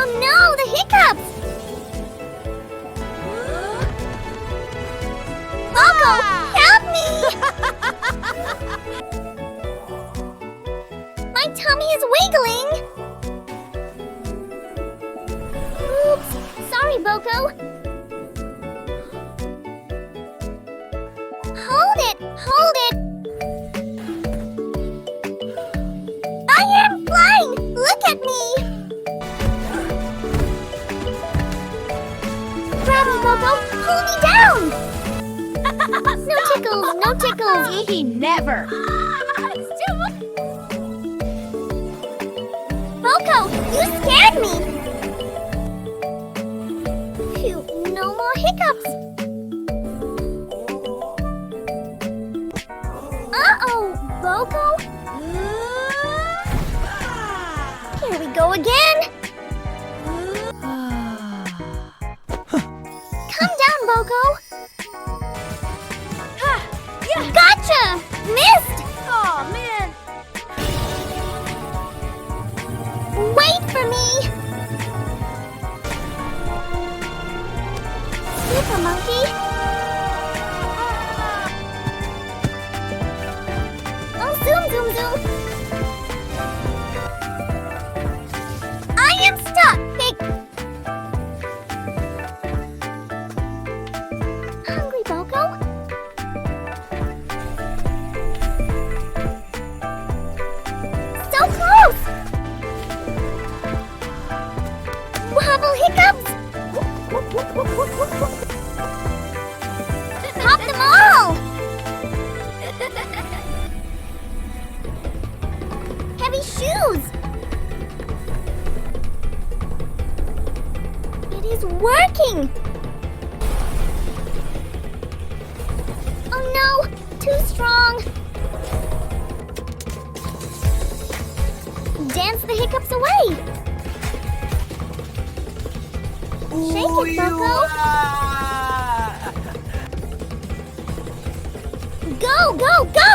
Oh no, the hiccups! Boco, help me! My tummy is wiggling! Oops, sorry, Boco. Hold it, hold it! I am flying! Look at me! Grab me, Boco! Pull me down! No tickles, no tickles! He never! Boco, you scared me! Phew, no more hiccups! Uh-oh, Boco? Here we go again! Come down, Boco! Gotcha! Missed! Aw, man! Wait for me! Super monkey! Oh, zoom, zoom, zoom! I am stuck! Hey! Hungry, Boco? So close! Wobble hiccups! Pop them all! Heavy shoes! It is working! Oh no! Too strong! Dance the hiccups away! Shake it, Boco! Go, go, go!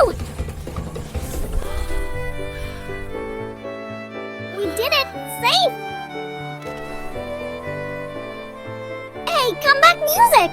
We did it! Safe! Hey, come back music!